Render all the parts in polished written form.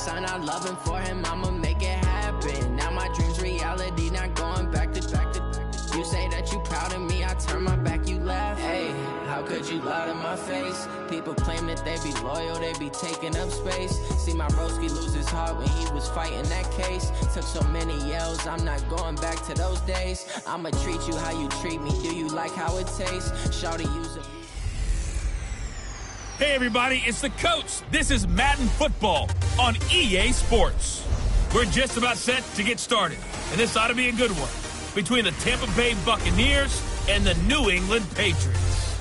son, I love him for him, I'ma make it happen. Now my dream's reality, not going back to. You say that you proud of me, I turn my back, you laugh. Hey, how could you lie to my face? People claim that they be loyal, they be taking up space. See my broski lose his heart when he was fighting that case. Took so many yells, I'm not going back to those days. I'ma treat you how you treat me, do you like how it tastes? Shawty use a... Hey everybody, it's the coach. This is Madden Football on EA Sports. We're just about set to get started, and this ought to be a good one, between the Tampa Bay Buccaneers and the New England Patriots.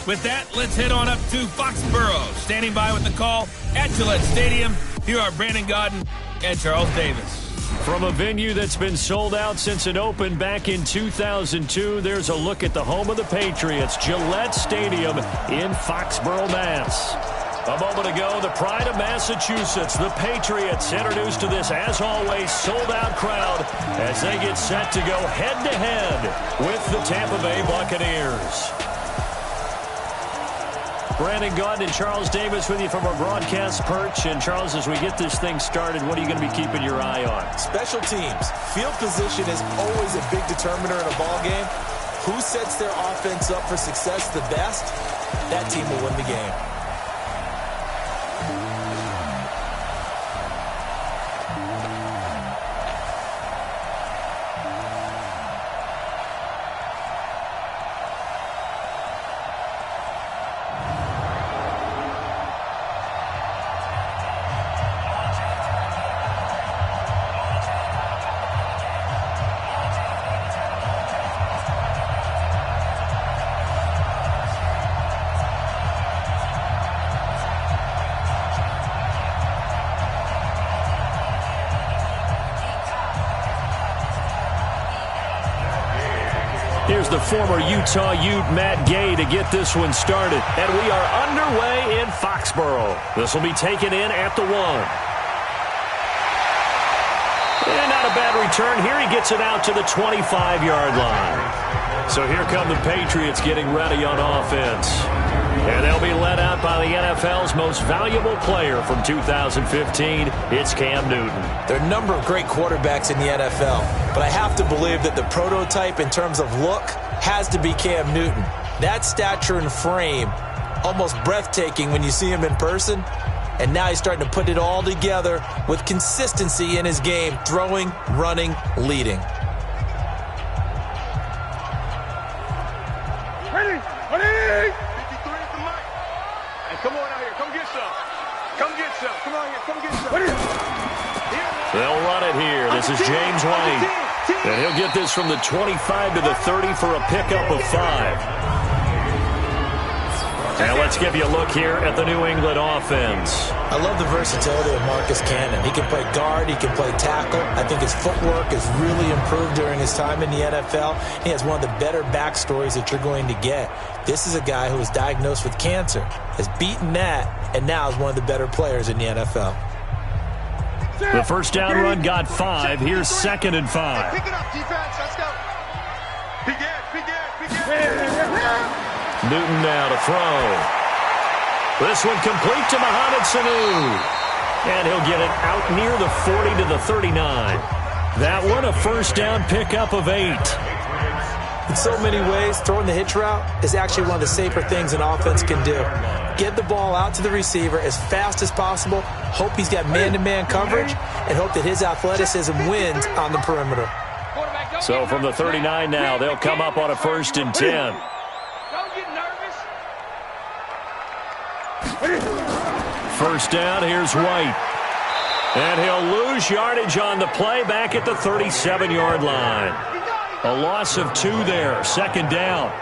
With that, let's head on up to Foxborough. Standing by with the call at Gillette Stadium, here are Brandon Gaudin and Charles Davis. From a venue that's been sold out since it opened back in 2002, there's a look at the home of the Patriots, Gillette Stadium in Foxborough, Mass. A moment ago, the pride of Massachusetts, the Patriots, introduced to this, as always, sold-out crowd as they get set to go head-to-head with the Tampa Bay Buccaneers. Brandon Gaudin and Charles Davis with you from our broadcast perch. And, Charles, as we get this thing started, what are you going to be keeping your eye on? Special teams. Field position is always a big determiner in a ball game. Who sets their offense up for success the best, that team will win the game. Here's the former Utah Ute, Matt Gay, to get this one started. And we are underway in Foxborough. This will be taken in at the 1. And not a bad return here. He gets it out to the 25-yard line. So here come the Patriots getting ready on offense. And they'll be led out by the NFL's most valuable player from 2015. It's Cam Newton. There are a number of great quarterbacks in the NFL, but I have to believe that the prototype in terms of look has to be Cam Newton. That stature and frame, almost breathtaking when you see him in person. And now he's starting to put it all together with consistency in his game, throwing, running, leading. Ready! Come on out here. Come get some. Come get some. Come on here. Come get some. They'll run it here. This is James White. And he'll get this from the 25 to the 30 for a pickup of 5. And let's give you a look here at the New England offense. I love the versatility of Marcus Cannon. He can play guard. He can play tackle. I think his footwork has really improved during his time in the NFL. He has one of the better backstories that you're going to get. This is a guy who was diagnosed with cancer, has beaten that, and now is one of the better players in the NFL. The first down run got 5. Here's 2nd and 5. Pick it up, defense. Let's go. Begin. Newton now to throw. This one complete to Mohamed Sanu. And he'll get it out near the 40 to the 39. That one a first down pickup of 8. In so many ways, throwing the hitch route is actually one of the safer things an offense can do. Get the ball out to the receiver as fast as possible, hope he's got man-to-man coverage, and hope that his athleticism wins on the perimeter. So from the 39 now, they'll come up on a 1st and 10. Don't get nervous. First down, here's White. And he'll lose yardage on the play back at the 37-yard line. A loss of 2 there, 2nd down.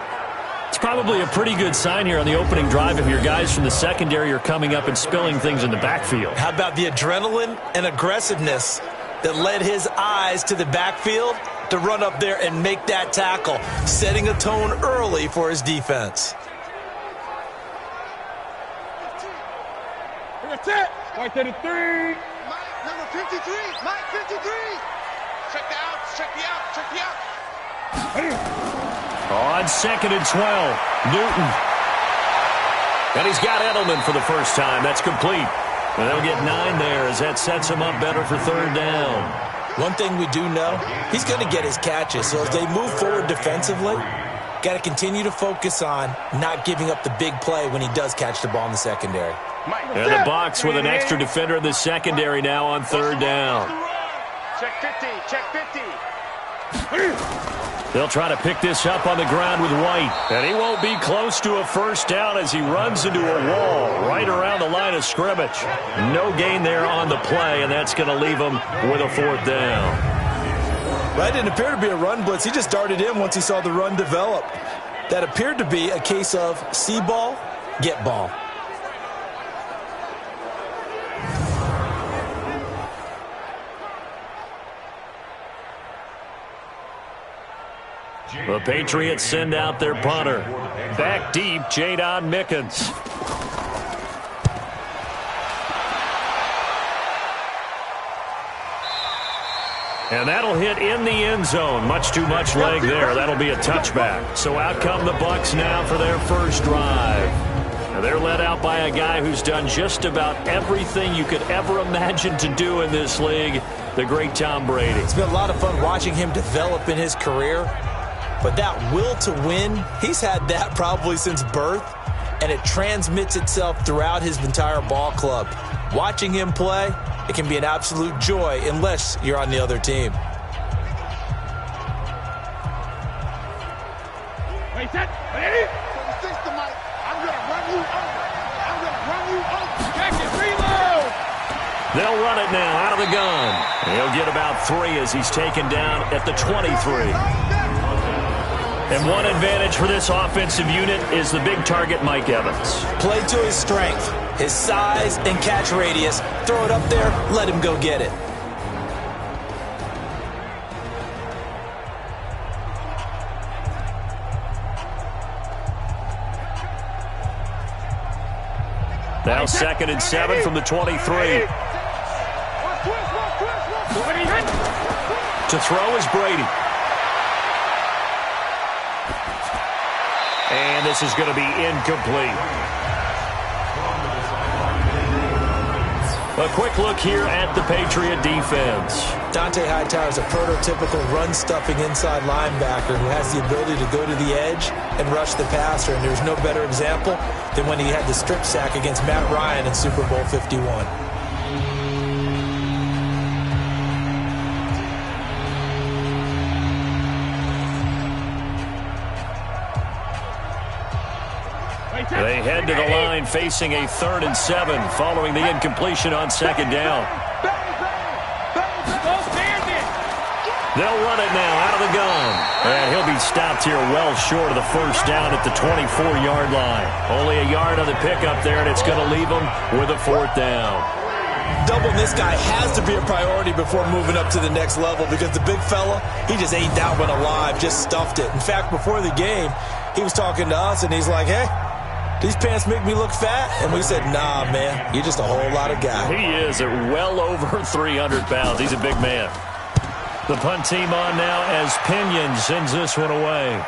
It's probably a pretty good sign here on the opening drive if your guys from the secondary are coming up and spilling things in the backfield. How about the adrenaline and aggressiveness that led his eyes to the backfield to run up there and make that tackle, setting a tone early for his defense. That's it. Right to the 3. Mike, number 53. Mike, 53. Check the outs. Check the out. Check the out. On 2nd and 12, Newton. And he's got Edelman for the first time. That's complete. And they'll get 9 there as that sets him up better for third down. One thing we do know, he's going to get his catches. So as they move forward defensively, got to continue to focus on not giving up the big play when he does catch the ball in the secondary. And the box with an extra defender in the secondary now on third down. Check 50, check 50. They'll try to pick this up on the ground with White. And he won't be close to a first down as he runs into a wall right around the line of scrimmage. No gain there on the play, and that's going to leave him with a fourth down. That didn't appear to be a run blitz. He just darted in once he saw the run develop. That appeared to be a case of see ball, get ball. The Patriots send out their punter. Back deep, Jadon Mickens. And that'll hit in the end zone. Much too much leg there. That'll be a touchback. So out come the Bucs now for their first drive. Now they're led out by a guy who's done just about everything you could ever imagine to do in this league, the great Tom Brady. It's been a lot of fun watching him develop in his career. But that will to win, he's had that probably since birth, and it transmits itself throughout his entire ball club. Watching him play, it can be an absolute joy unless you're on the other team. Wait, set, ready? I'm going to run you over. I'm going to run you over. Check it, reload. They'll run it now out of the gun. He'll get about 3 as he's taken down at the 23. And one advantage for this offensive unit is the big target, Mike Evans. Play to his strength, his size and catch radius. Throw it up there, let him go get it. Now 2nd and 7 from the 23. To throw is Brady. And this is going to be incomplete. A quick look here at the Patriot defense. Dante Hightower is a prototypical run-stuffing inside linebacker who has the ability to go to the edge and rush the passer. And there's no better example than when he had the strip sack against Matt Ryan in Super Bowl 51. They head to the line facing a 3rd and 7 following the incompletion on 2nd down. They'll run it now out of the gun. And he'll be stopped here well short of the first down at the 24-yard line. Only a yard on the pickup there, and it's going to leave him with a 4th down. Doubling this guy has to be a priority before moving up to the next level because the big fella, he just ate that one alive, just stuffed it. In fact, before the game, he was talking to us, and he's like, hey, these pants make me look fat? And we said, nah, man, you're just a whole lot of guy. He is at well over 300 pounds. He's a big man. The punt team on now as Pinion sends this one away.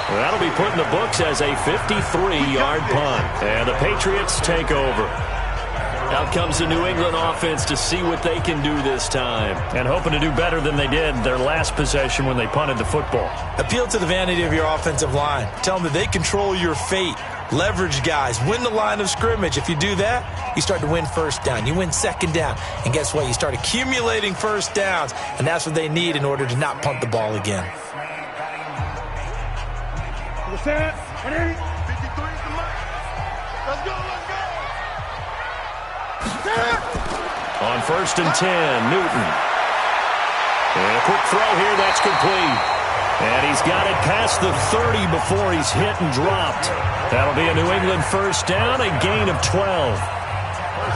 That'll be put in the books as a 53-yard punt. And the Patriots take over. Out comes the New England offense to see what they can do this time. And hoping to do better than they did their last possession when they punted the football. Appeal to the vanity of your offensive line. Tell them that they control your fate. Leverage guys. Win the line of scrimmage. If you do that, you start to win first down. You win 2nd down. And guess what? You start accumulating first downs. And that's what they need in order to not punt the ball again. Set, ready? 53 is the mark. Let's go, let's go. On 1st and 10, Newton. And a quick throw here, that's complete. And he's got it past the 30 before he's hit and dropped. That'll be a New England first down, a gain of 12.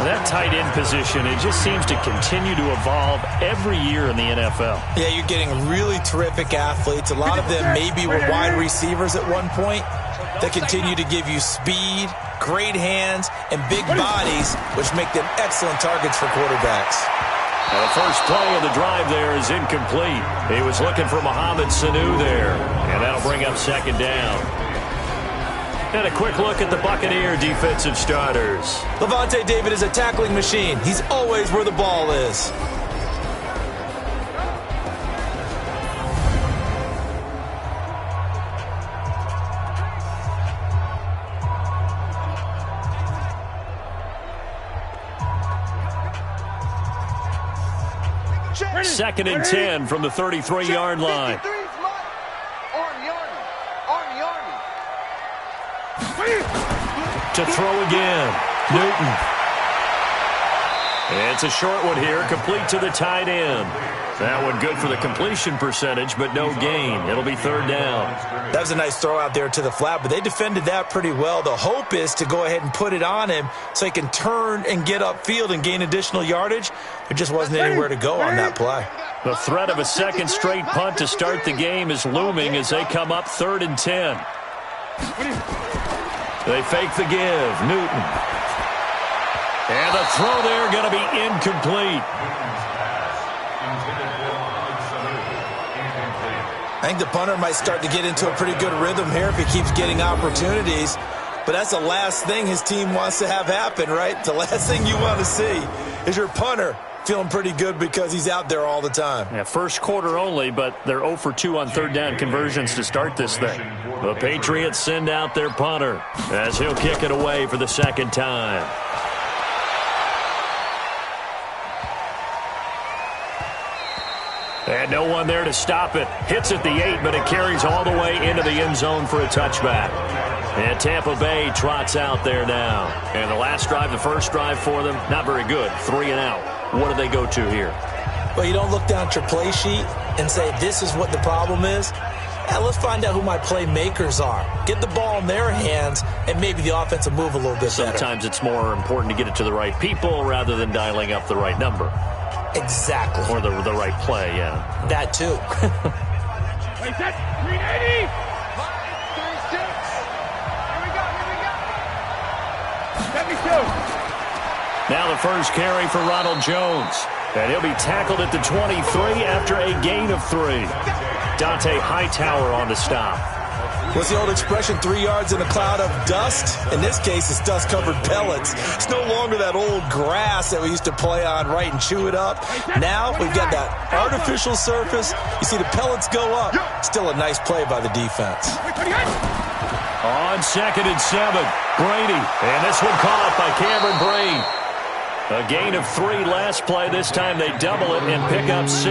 That tight end position, it just seems to continue to evolve every year in the NFL. Yeah, you're getting really terrific athletes. A lot of them maybe were wide receivers at one point that continue to give you speed, great hands, and big bodies, which make them excellent targets for quarterbacks. Now the first play of the drive there is incomplete. He was looking for Mohamed Sanu there, and that'll bring up 2nd down. And a quick look at the Buccaneer defensive starters. Levante David is a tackling machine. He's always where the ball is. Second and 10 from the 33-yard line. To throw again, Newton. It's a short one here, complete to the tight end. That one good for the completion percentage, but no gain. It'll be third down. That was a nice throw out there to the flat, but they defended that pretty well. The hope is to go ahead and put it on him so he can turn and get upfield and gain additional yardage. There just wasn't anywhere to go on that play. The threat of a second straight punt to start the game is looming as they come up 3rd and 10. They fake the give. Newton. And the throw there going to be incomplete. I think the punter might start to get into a pretty good rhythm here if he keeps getting opportunities. But that's the last thing his team wants to have happen, right? The last thing you want to see is your punter feeling pretty good because he's out there all the time. Yeah, first quarter only, but they're 0 for 2 on third down conversions to start this thing. The Patriots send out their punter as he'll kick it away for the second time. And no one there to stop it. Hits at the 8, but it carries all the way into the end zone for a touchback. And Tampa Bay trots out there now. And the last drive, the first drive for them, not very good. 3 and out. What do they go to here? Well, you don't look down at your play sheet and say, this is what the problem is. Yeah, let's find out who my playmakers are. Get the ball in their hands, and maybe the offense will move a little bit better. Sometimes it's more important to get it to the right people rather than dialing up the right number. Exactly. Or the right play, yeah. That too. Wait, that's 380. 72. Now the first carry for Ronald Jones. And he'll be tackled at the 23 after a gain of 3. Dante Hightower on the stop. What's the old expression, 3 yards in a cloud of dust? In this case, it's dust-covered pellets. It's no longer that old grass that we used to play on, right, and chew it up. Now we've got that artificial surface. You see the pellets go up. Still a nice play by the defense. On 2nd and 7, Brady. And this one caught by Cameron Brate. A gain of 3 last play. This time they double it and pick up 6.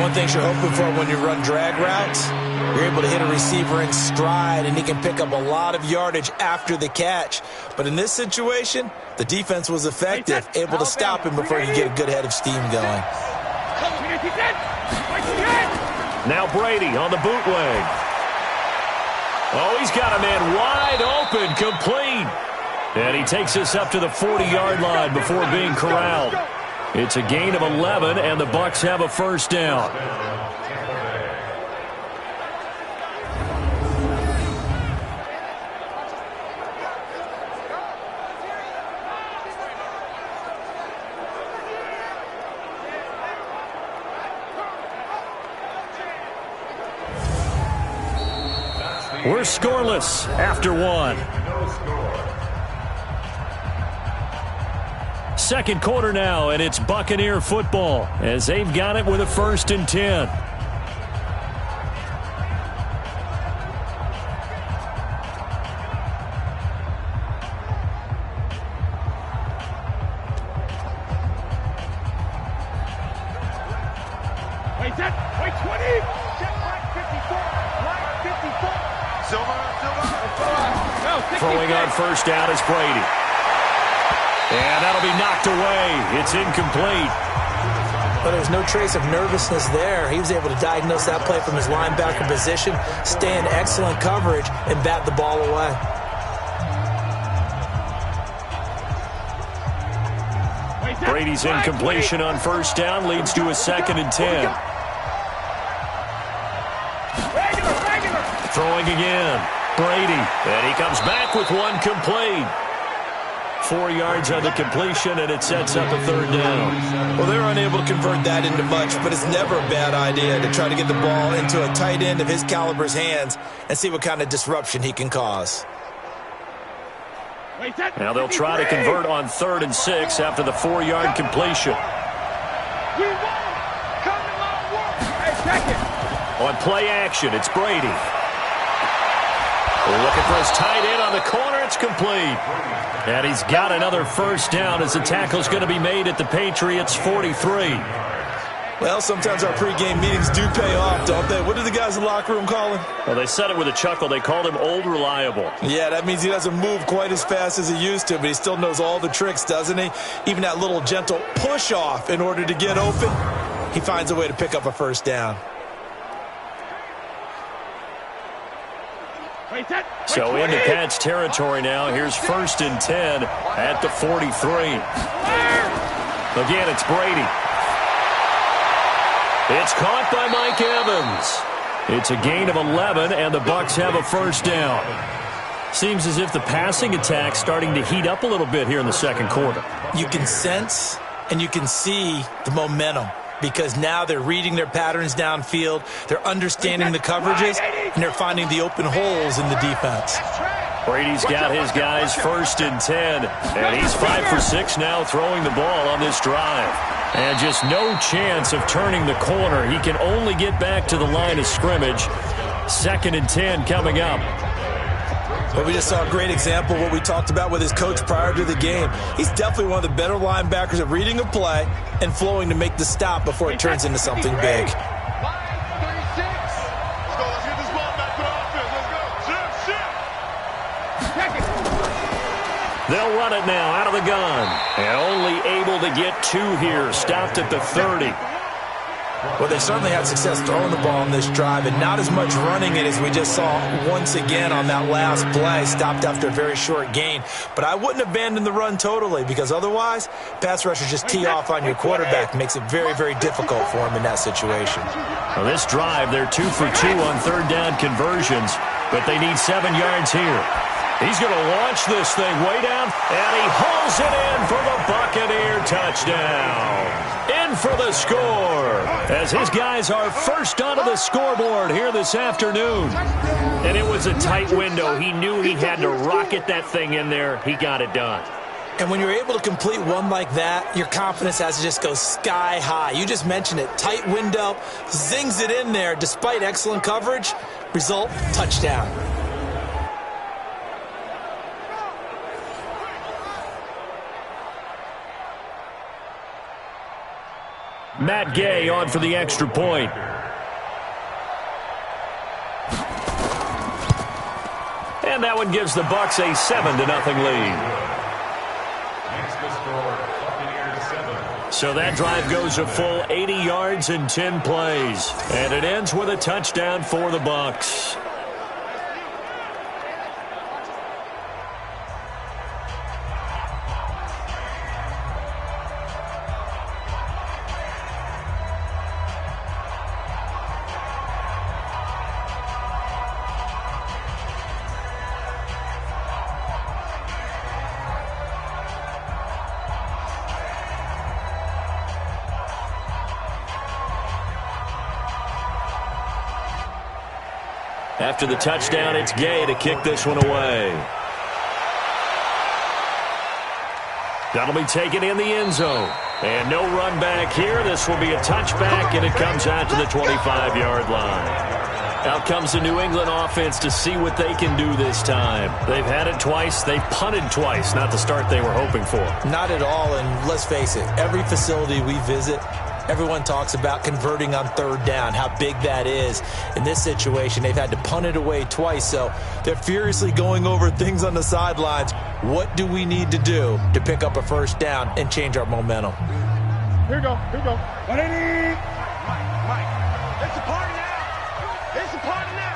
One thing you're hoping for when you run drag routes, you're able to hit a receiver in stride, and he can pick up a lot of yardage after the catch. But in this situation, the defense was effective, able to stop him before you get a good head of steam going. Now Brady on the bootleg. Oh, he's got a man wide open, complete. And he takes this up to the 40-yard line before being corralled. It's a gain of 11, and the Bucs have a first down. We're scoreless after 1. Second quarter now, and it's Buccaneer football as they've got it with a 1st and 10. Wait, 20. Check right 54. Silver. Throwing on first down is Brady. And that'll be knocked away. It's incomplete. But there was no trace of nervousness there. He was able to diagnose that play from his linebacker position, stay in excellent coverage, and bat the ball away. Brady's incompletion on first down leads to a 2nd and 10. Throwing again. Brady. And he comes back with one complete. 4 yards on the completion, and it sets up a 3rd down. Well, they're unable to convert that into much, but it's never a bad idea to try to get the ball into a tight end of his caliber's hands and see what kind of disruption he can cause. Now they'll try to convert on 3rd and 6 after the 4-yard completion. On play action, it's Brady. Looking for his tight end on the corner. It's complete. And he's got another first down as the tackle's going to be made at the Patriots' 43. Well, sometimes our pregame meetings do pay off, don't they? What do the guys in the locker room call him? Well, they said it with a chuckle. They called him Old Reliable. Yeah, that means he doesn't move quite as fast as he used to, but he still knows all the tricks, doesn't he? Even that little gentle push-off in order to get open, he finds a way to pick up a first down. So into Pat's territory now. Here's 1st and 10 at the 43. Again, it's Brady. It's caught by Mike Evans. It's a gain of 11, and the Bucs have a first down. Seems as if the passing attack's starting to heat up a little bit here in the second quarter. You can sense and you can see the momentum because now they're reading their patterns downfield, they're understanding the coverages, and they're finding the open holes in the defense. Brady's got his guys 1st and 10, and he's 5 for 6 now throwing the ball on this drive. And just no chance of turning the corner. He can only get back to the line of scrimmage. 2nd and 10 coming up. Well, we just saw a great example of what we talked about with his coach prior to the game. He's definitely one of the better linebackers at reading a play and flowing to make the stop before it turns into something big. They'll run it now out of the gun. And only able to get 2 here. Stopped at the 30. Well, they certainly had success throwing the ball on this drive and not as much running it as we just saw once again on that last play. Stopped after a very short gain. But I wouldn't abandon the run totally because otherwise, pass rushers just tee off on your quarterback. Makes it very, very difficult for him in that situation. Well, this drive, they're 2 for 2 on 3rd down conversions, but they need 7 yards here. He's going to launch this thing way down, and he hauls it in for the Buccaneer touchdown. In for the score, as his guys are first onto the scoreboard here this afternoon. And it was a tight window. He knew he had to rocket that thing in there. He got it done. And when you're able to complete one like that, your confidence has to just go sky high. You just mentioned it. Tight window, zings it in there despite excellent coverage. Result, touchdown. Matt Gay on for the extra point. And that one gives the Bucs a 7-0 lead. So that drive goes a full 80 yards and 10 plays. And it ends with a touchdown for the Bucs. After the touchdown, it's Gay to kick this one away. That'll be taken in the end zone. And no run back here. This will be a touchback, and it comes out to the 25-yard line. Out comes the New England offense to see what they can do this time. They've had it twice. They've punted twice. Not the start they were hoping for. Not at all, and let's face it, every facility we visit, everyone talks about converting on 3rd down, how big that is. In this situation, they've had to punt it away twice, so they're furiously going over things on the sidelines. What do we need to do to pick up a first down and change our momentum? Here we go. 180. Mike. It's a party now. It's a party now.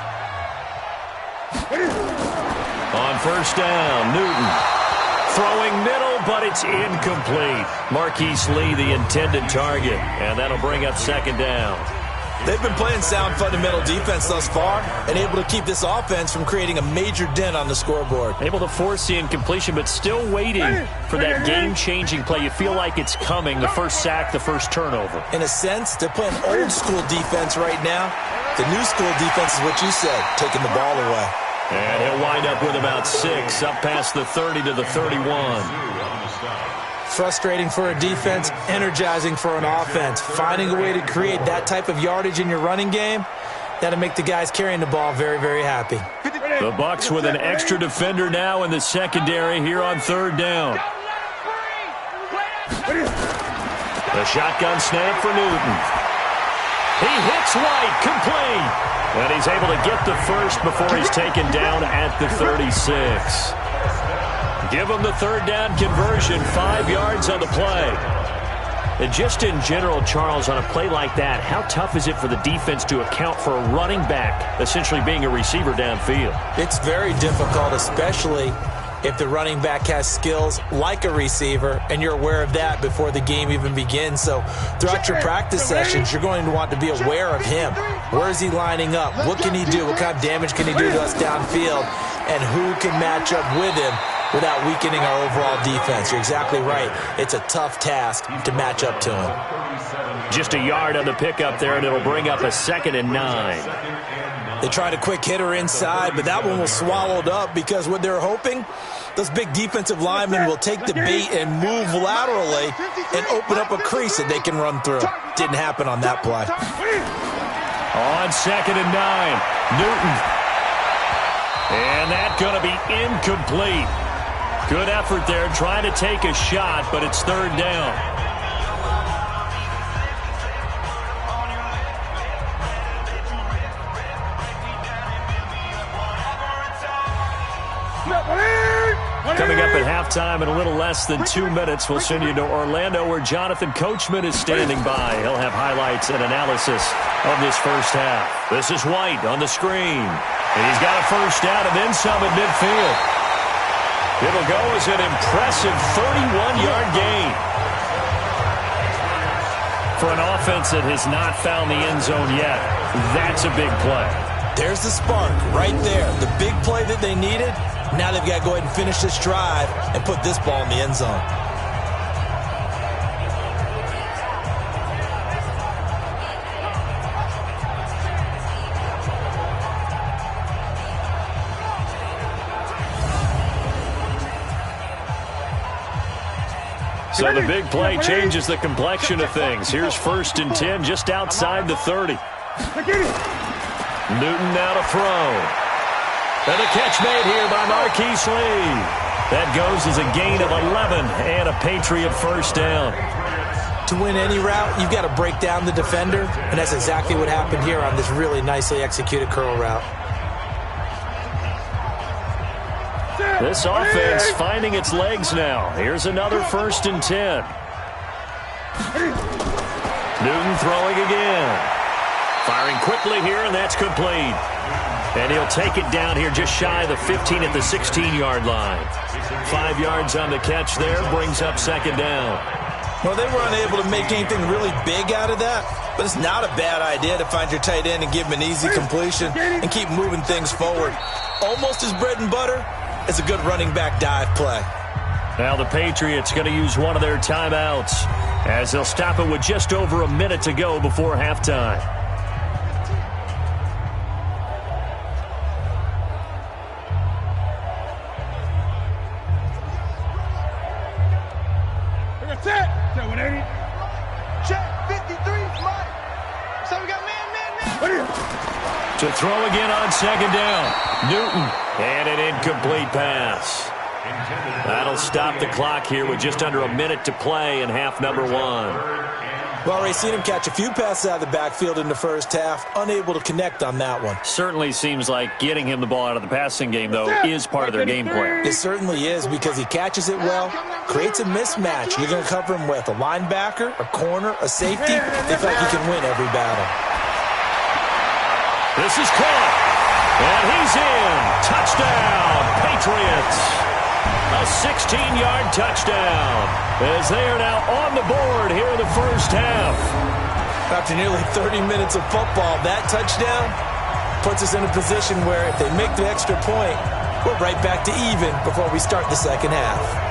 On 1st down, Newton. Throwing middle, but it's incomplete. Marquise Lee, the intended target, and that'll bring up 2nd down. They've been playing sound fundamental defense thus far and able to keep this offense from creating a major dent on the scoreboard. Able to force the incompletion, but still waiting for that game-changing play. You feel like it's coming, the first sack, the first turnover. In a sense, they're playing old-school defense right now. The new school defense is what you said, taking the ball away. And he'll wind up with about 6, up past the 30 to the 31. Frustrating for a defense, energizing for an offense. Finding a way to create that type of yardage in your running game, that'll make the guys carrying the ball very, very happy. The Bucs with an extra defender now in the secondary here on 3rd down. The shotgun snap for Newton. He hits White, complete. And he's able to get the first before he's taken down at the 36. Give him the 3rd down conversion, 5 yards on the play. And just in general, Charles, on a play like that, how tough is it for the defense to account for a running back essentially being a receiver downfield? It's very difficult, especially if the running back has skills like a receiver, and you're aware of that before the game even begins. So throughout your practice sessions, you're going to want to be aware of him. Where is he lining up? What can he do? What kind of damage can he do to us downfield? And who can match up with him without weakening our overall defense? You're exactly right. It's a tough task to match up to him. Just a yard on the pickup there, and it'll bring up a 2nd and 9. They tried a quick hitter inside, but that one was swallowed up because what they're hoping, those big defensive linemen will take the bait and move laterally and open up a crease that they can run through. Didn't happen on that play. On 2nd and 9, Newton. And that's going to be incomplete. Good effort there, trying to take a shot, but it's 3rd down. Coming up at halftime in a little less than 2 minutes, we'll send you to Orlando where Jonathan Coachman is standing by. He'll have highlights and analysis of this first half. This is White on the screen. And he's got a first down and then some at midfield. It'll go as an impressive 31-yard gain. For an offense that has not found the end zone yet, that's a big play. There's the spark right there. The big play that they needed. Now they've got to go ahead and finish this drive and put this ball in the end zone. So the big play changes the complexion of things. Here's 1st and 10 just outside the 30. Newton now to throw. And a catch made here by Marquise Lee. That goes as a gain of 11 and a Patriot first down. To win any route, you've got to break down the defender, and that's exactly what happened here on this really nicely executed curl route. This offense finding its legs now. Here's another 1st and 10. Newton throwing again. Firing quickly here, and that's complete. And he'll take it down here just shy of the 15 at the 16-yard line. 5 yards on the catch there, brings up 2nd down. Well, they were unable to make anything really big out of that, but it's not a bad idea to find your tight end and give him an easy completion and keep moving things forward. Almost as bread and butter as a good running back dive play. Now the Patriots going to use one of their timeouts as they'll stop it with just over a minute to go before halftime. To throw again on 2nd down. Newton. And an incomplete pass. That'll stop the clock here with just under a minute to play in half number 1. Well, already seen him catch a few passes out of the backfield in the first half. Unable to connect on that one. Certainly seems like getting him the ball out of the passing game, though, is part of their game plan. It certainly is because he catches it well, creates a mismatch. You're going to cover him with a linebacker, a corner, a safety. They feel like he can win every battle. This is caught. And he's in. Touchdown, Patriots. A 16-yard touchdown as they are now on the board here in the first half. After nearly 30 minutes of football, that touchdown puts us in a position where if they make the extra point, we're right back to even before we start the second half.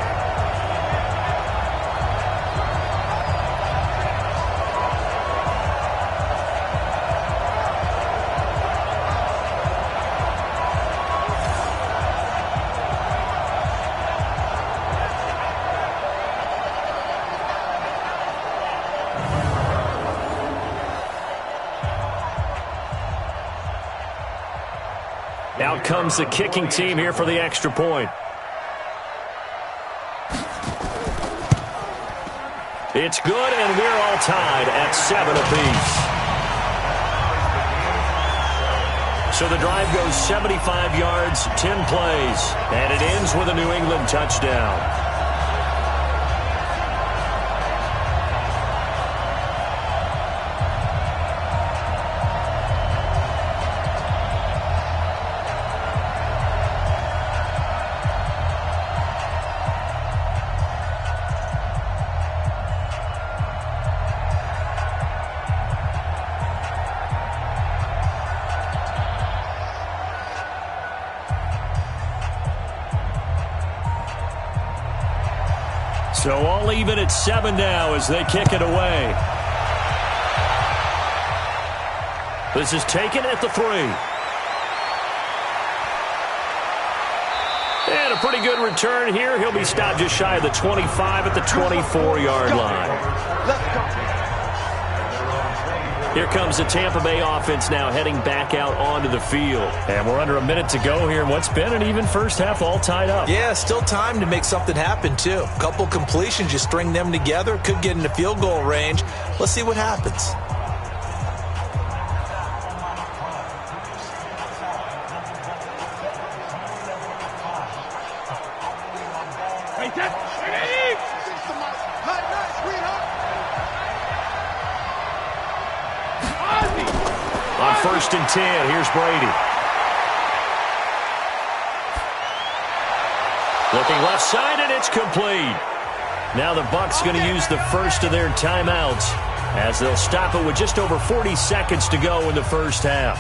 Out comes the kicking team here for the extra point. It's good, and we're all tied at 7 apiece. So the drive goes 75 yards, 10 plays, and it ends with a New England touchdown. So all even at 7 now as they kick it away. This is taken at the 3. And a pretty good return here. He'll be stopped just shy of the 25 at the 24-yard line. Let's go. Here comes the Tampa Bay offense now heading back out onto the field. And we're under a minute to go here in what's been an even first half, all tied up. Yeah, still time to make something happen, too. A couple completions, you string them together, could get into field goal range. Let's see what happens. On 1st and 10, here's Brady. Looking left side, and it's complete. Now the Bucs going to use the first of their timeouts as they'll stop it with just over 40 seconds to go in the first half.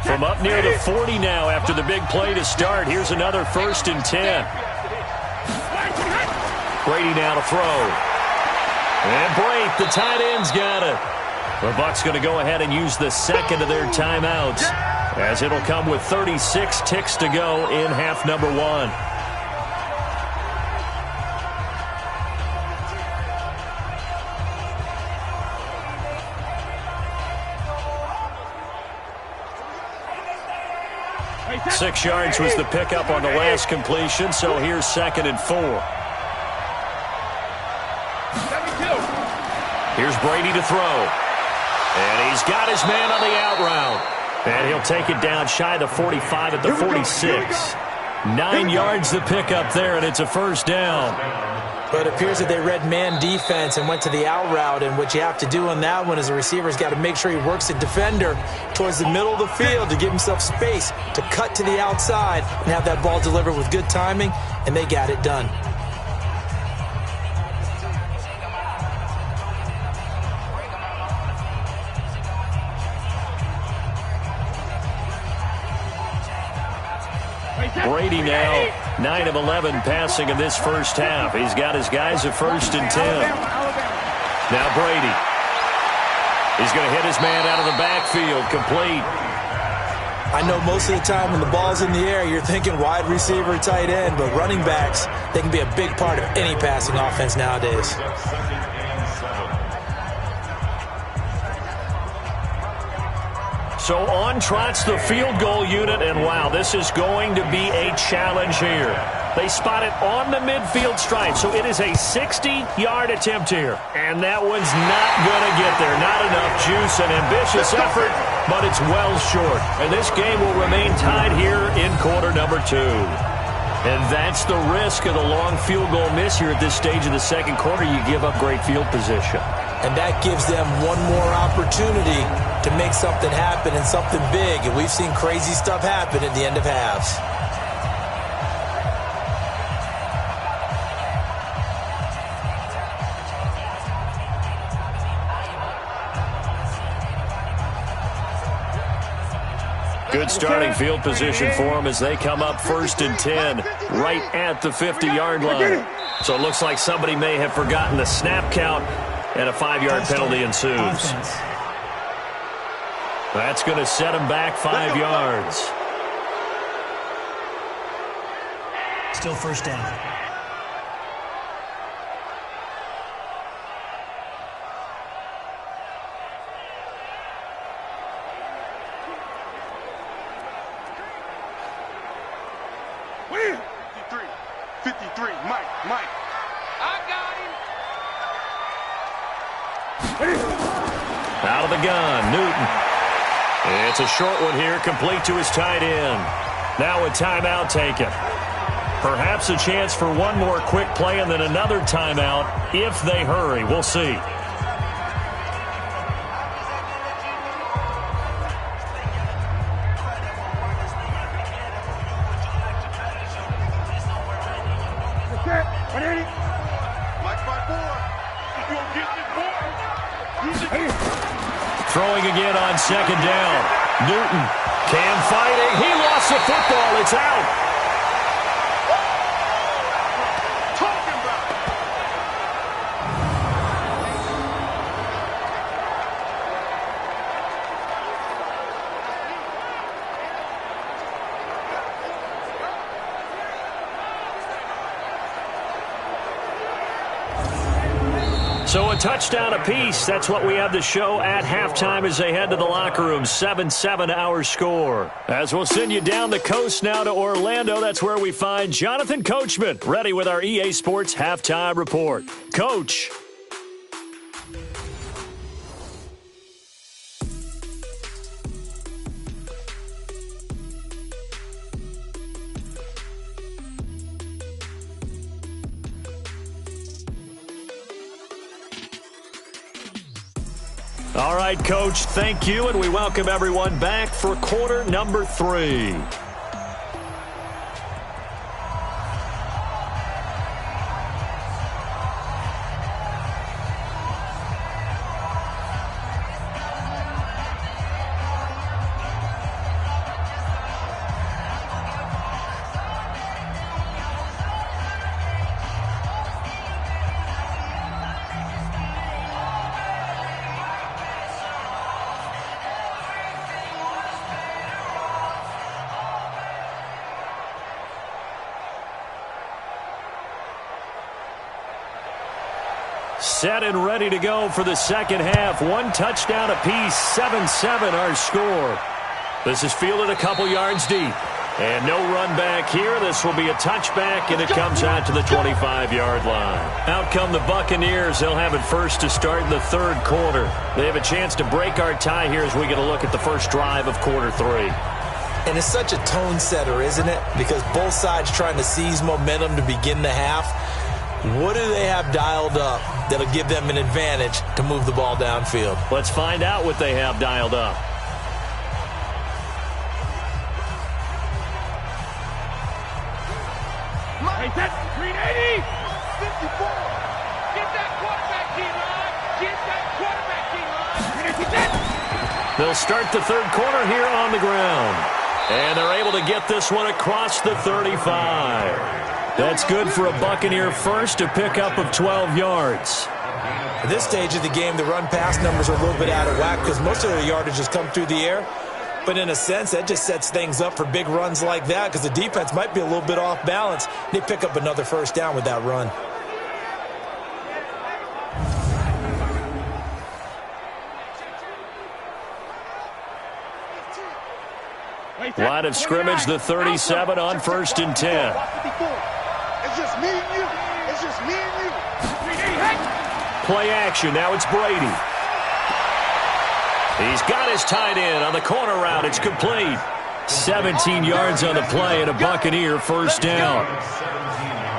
From up near the 40 now after the big play to start. Here's another 1st and 10. Brady now to throw. And Brate, the tight end's got it. The Bucs going to go ahead and use the second of their timeouts as it'll come with 36 ticks to go in half number 1. Six yards was the pickup on the last completion, so here's 2nd and 4. Here's Brady to throw. And he's got his man on the out route. And he'll take it down shy of the 45 at the 46. 9 yards the pickup there, and it's a first down. But it appears that they read man defense and went to the out route, and what you have to do on that one is the receiver's got to make sure he works the defender towards the middle of the field to give himself space to cut to the outside and have that ball delivered with good timing, and they got it done. Brady now 9 of 11 passing in this first half. He's got his guys at 1st and 10. Now Brady. He's going to hit his man out of the backfield, complete. I know most of the time when the ball's in the air, you're thinking wide receiver, tight end, but running backs, they can be a big part of any passing offense nowadays. So on trots the field goal unit, and wow, this is going to be a challenge here. They spot it on the midfield stripe, so it is a 60-yard attempt here. And that one's not going to get there. Not enough juice, an ambitious effort, but it's well short. And this game will remain tied here in quarter number 2. And that's the risk of the long field goal miss here at this stage of the second quarter. You give up great field position. And that gives them one more opportunity to make something happen and something big. And we've seen crazy stuff happen at the end of halves. Good starting field position for them as they come up 1st and 10 right at the 50-yard line. So it looks like somebody may have forgotten the snap count, and a 5-yard penalty ensues. That's going to set him back 5 yards. Still first down. Win. 53, Mike. I got him. Out of the gun, Newton. It's a short one here, complete to his tight end. Now a timeout taken. Perhaps a chance for one more quick play and then another timeout if they hurry. We'll see. Throwing again on second down. Newton can fighting. He lost the football. It's out. So a touchdown apiece. That's what we have to show at halftime as they head to the locker room. 7-7 our score. As we'll send you down the coast now to Orlando, that's where we find Jonathan Coachman ready with our EA Sports halftime report. Coach. All right, Coach, thank you, and we welcome everyone back for quarter number 3. Set and ready to go for the second half. One touchdown apiece, 7-7 our score. This is fielded a couple yards deep. And no run back here. This will be a touchback, and it comes out to the 25-yard line. Out come the Buccaneers. They'll have it first to start in the third quarter. They have a chance to break our tie here as we get a look at the first drive of quarter 3. And it's such a tone setter, isn't it? Because both sides trying to seize momentum to begin the half. What do they have dialed up that'll give them an advantage to move the ball downfield? Let's find out what they have dialed up. Hey, that's 380. 54. Get that quarterback, D-line. Get that quarterback, D-line. They'll start the third quarter here on the ground. And they're able to get this one across the 35. That's good for a Buccaneer first, a pickup of 12 yards. At this stage of the game, the run-pass numbers are a little bit out of whack because most of their yardage has come through the air. But in a sense, that just sets things up for big runs like that because the defense might be a little bit off balance. They pick up another first down with that run. Line of scrimmage, the 37 on 1st and 10. It's just me and you. It's just me and you. Play action. Now it's Brady. He's got his tight end on the corner route. It's complete. 17 yards on the play and a Buccaneer first down.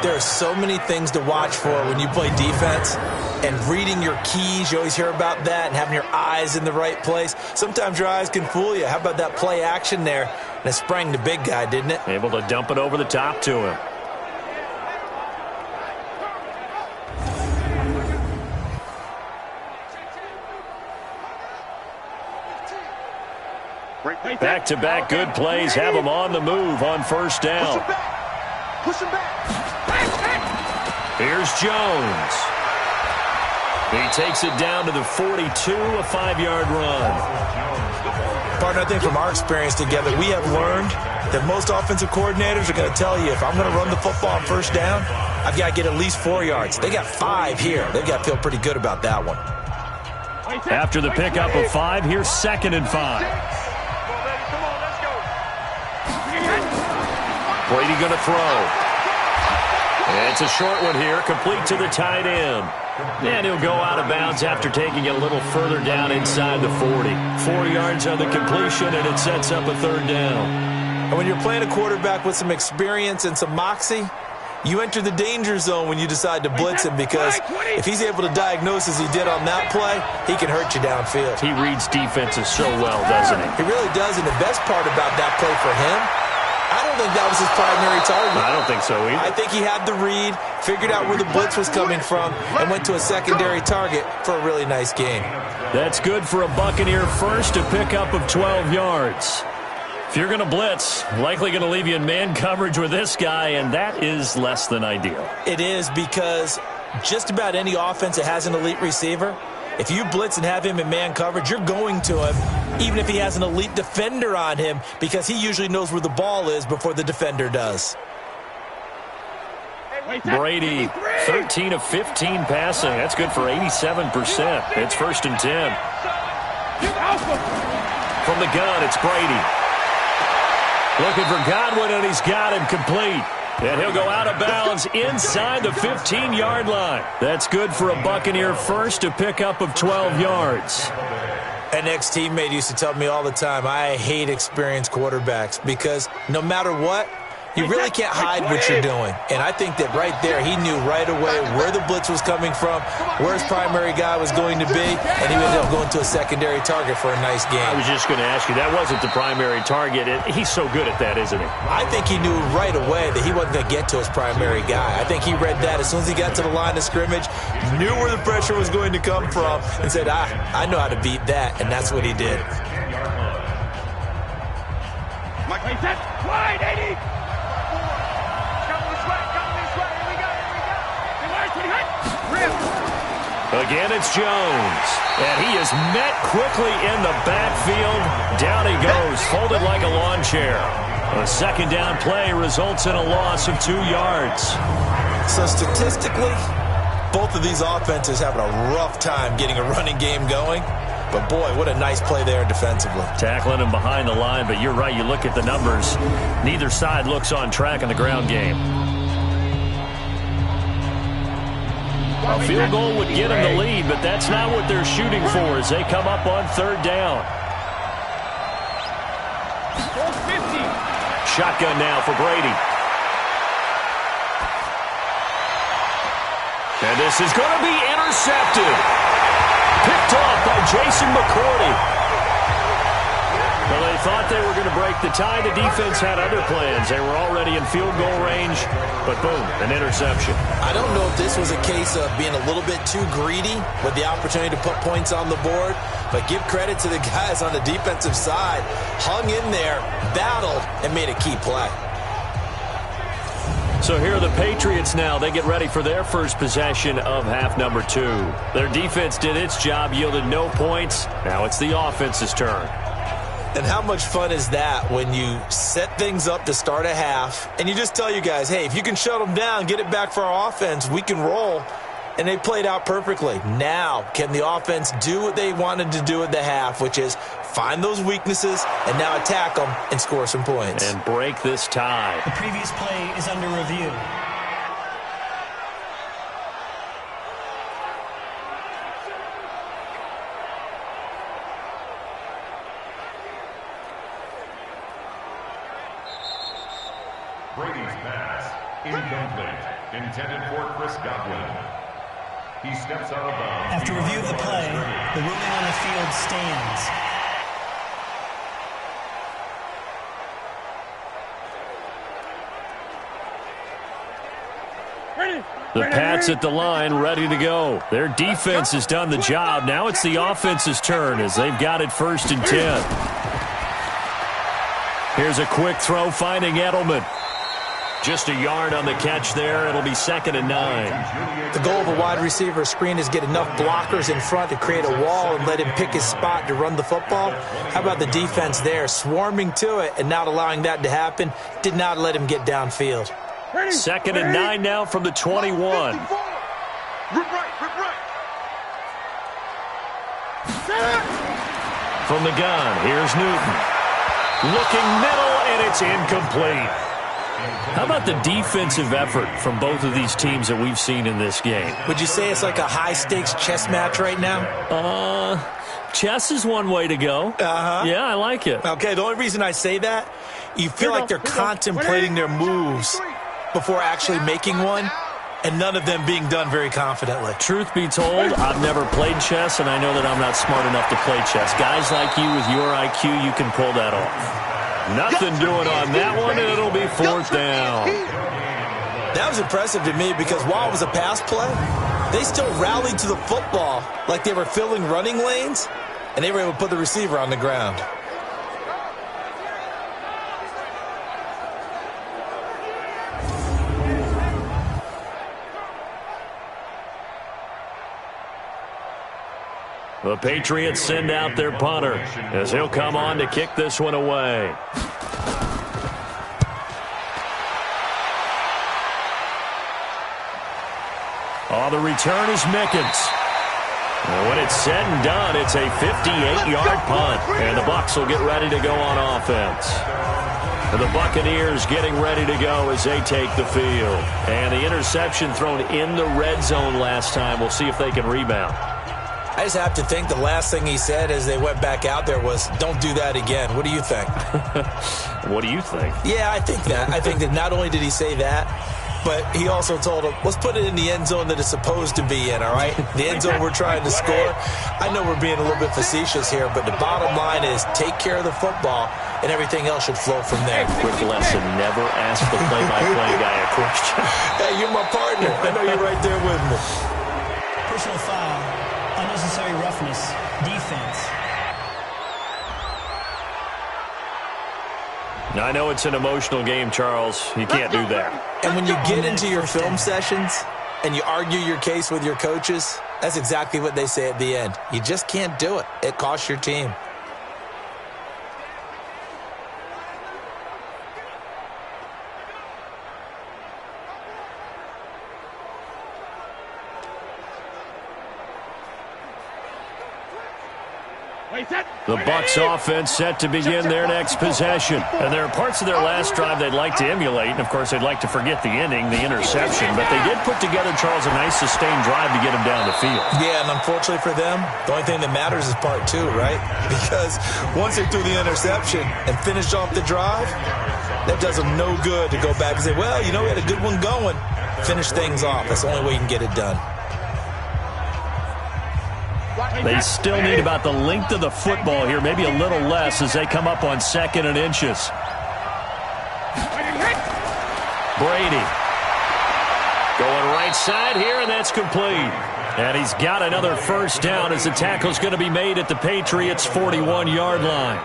There are so many things to watch for when you play defense. And reading your keys, you always hear about that, and having your eyes in the right place. Sometimes your eyes can fool you. How about that play action there? And it sprang the big guy, didn't it? Able to dump it over the top to him. Back-to-back good plays have him on the move on first down. Push him back. Here's Jones. He takes it down to the 42, a 5-yard run. Partner, I think from our experience together, we have learned that most offensive coordinators are going to tell you, if I'm going to run the football on first down, I've got to get at least 4 yards. They got 5 here. They've got to feel pretty good about that one. After the pickup of 5, here's 2nd and 5. Brady going to throw. It's a short one here, complete to the tight end. And he'll go out of bounds after taking it a little further down inside the 40. 4 yards on the completion, and it sets up a 3rd down. And when you're playing a quarterback with some experience and some moxie, you enter the danger zone when you decide to blitz him, because if he's able to diagnose as he did on that play, he can hurt you downfield. He reads defenses so well, doesn't he? He really does, and the best part about that play for him, I don't think that was his primary target. I don't think so either. I think he had the read, figured out where the blitz was coming from, and went to a secondary target for a really nice game. That's good for a Buccaneer first, a pickup of 12 yards. If you're going to blitz, likely going to leave you in man coverage with this guy, and that is less than ideal. It is, because just about any offense that has an elite receiver, if you blitz and have him in man coverage, you're going to him, even if he has an elite defender on him, because he usually knows where the ball is before the defender does. Brady, 13 of 15 passing. That's good for 87%. It's 1st and 10. From the gun, it's Brady. Looking for Godwin, and he's got him complete. And he'll go out of bounds inside the 15-yard line. That's good for a Buccaneer first, a pickup of 12 yards. An ex-teammate used to tell me all the time, I hate experienced quarterbacks, because no matter what, you really can't hide what you're doing. And I think that right there, he knew right away where the blitz was coming from, where his primary guy was going to be, and he ended up going to a secondary target for a nice game. I was just going to ask you, that wasn't the primary target. He's so good at that, isn't he? I think he knew right away that he wasn't going to get to his primary guy. I think he read that as soon as he got to the line of scrimmage, knew where the pressure was going to come from, and said, I know how to beat that, and that's what he did. Wide, 80. Again, it's Jones. And he is met quickly in the backfield. Down he goes, folded like a lawn chair. A 2nd down play results in a loss of 2 yards. So statistically, both of these offenses having a rough time getting a running game going. But, boy, what a nice play there defensively. Tackling him behind the line, but you're right. You look at the numbers. Neither side looks on track in the ground game. A field goal would get them the lead, but that's not what they're shooting for as they come up on 3rd down. Shotgun now for Brady. And this is going to be intercepted. Picked off by Jason McCourty. Well, they thought they were going to break the tie. The defense had other plans. They were already in field goal range, but boom, an interception. I don't know if this was a case of being a little bit too greedy with the opportunity to put points on the board, but give credit to the guys on the defensive side. Hung in there, battled, and made a key play. So here are the Patriots now. They get ready for their first possession of half number 2. Their defense did its job, yielded no points. Now it's the offense's turn. And how much fun is that when you set things up to start a half and you just tell you guys, hey, if you can shut them down, get it back for our offense, we can roll. And they played out perfectly. Now, can the offense do what they wanted to do at the half, which is find those weaknesses and now attack them and score some points. And break this tie. The previous play is under review. Brady's pass, incomplete, intended for Chris Godwin. He steps out of bounds. After review of the play, the ruling on the field stands. The Pats at the line, ready to go. Their defense has done the job. Now it's the offense's turn as they've got it 1st and 10. Here's a quick throw, finding Edelman. Just a yard on the catch there. It'll be 2nd and 9. The goal of a wide receiver screen is get enough blockers in front to create a wall and let him pick his spot to run the football. How about the defense there, swarming to it and not allowing that to happen? Did not let him get downfield. 2nd and 9 now from the 21. From the gun, here's Newton. Looking middle, and it's incomplete. How about the defensive effort from both of these teams that we've seen in this game? Would you say it's like a high-stakes chess match right now? Chess is one way to go. Yeah, I like it. Okay, the only reason I say that, you feel like they're contemplating their moves before actually making one, and none of them being done very confidently. Truth be told, I've never played chess, and I know that I'm not smart enough to play chess. Guys like you with your IQ, you can pull that off. Nothing doing on that one, and it'll be 4th down. That was impressive to me because while it was a pass play, they still rallied to the football like they were filling running lanes, and they were able to put the receiver on the ground. The Patriots send out their punter as he'll come on to kick this one away. The return is Mickens. And when it's said and done, it's a 58-yard punt. And the Bucs will get ready to go on offense. And the Buccaneers getting ready to go as they take the field. And the interception thrown in the red zone last time. We'll see if they can rebound. I just have to think the last thing he said as they went back out there was, don't do that again. What do you think? What do you think? Yeah, I think that. I think that not only did he say that, but he also told him, let's put it in the end zone that it's supposed to be in, all right? The end zone we're trying to score. I know we're being a little bit facetious here, but the bottom line is take care of the football, and everything else should flow from there. Quick lesson, never ask the play-by-play guy a question. Hey, you're my partner. I know you're right there with me. Personal foul. Unnecessary roughness. Defense. Now, I know it's an emotional game, Charles. You can't do that. And when you get into your film sessions and you argue your case with your coaches, that's exactly what they say at the end. You just can't do it. It costs your team. The Bucs offense set to begin their next possession. And there are parts of their last drive they'd like to emulate. And, of course, they'd like to forget the ending, the interception. But they did put together, Charles, a nice sustained drive to get them down the field. Yeah, and unfortunately for them, the only thing that matters is part 2, right? Because once they threw the interception and finished off the drive, that does them no good to go back and say, well, you know, we had a good one going. Finish things off. That's the only way you can get it done. They still need about the length of the football here, maybe a little less as they come up on 2nd and inches. Brady going right side here, and that's complete. And he's got another first down as the tackle's going to be made at the Patriots' 41-yard line.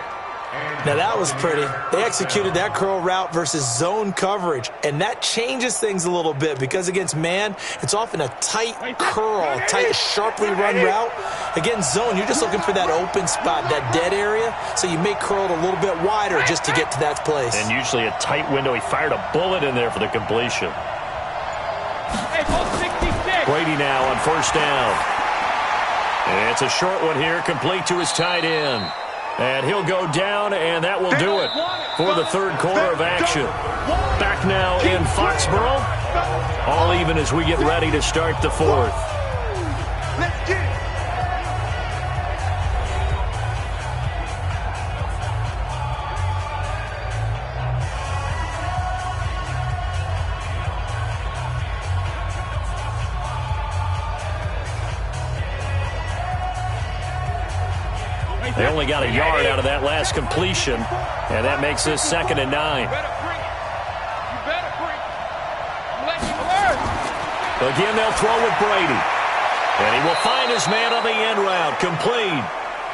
Now, that was pretty. They executed that curl route versus zone coverage, and that changes things a little bit because against man, it's often a tight curl, tight, sharply run route. Against zone, you're just looking for that open spot, that dead area, so you may curl it a little bit wider just to get to that place. And usually a tight window. He fired a bullet in there for the completion. Brady now on first down. And it's a short one here, complete to his tight end. And he'll go down, and that will do it for the third quarter of action. Back now in Foxborough. All even as we get ready to start the fourth. Let's get it. They only got a yard out of that last completion, and that makes this 2nd and 9. Again, they'll throw with Brady. And he will find his man on the end route. Complete.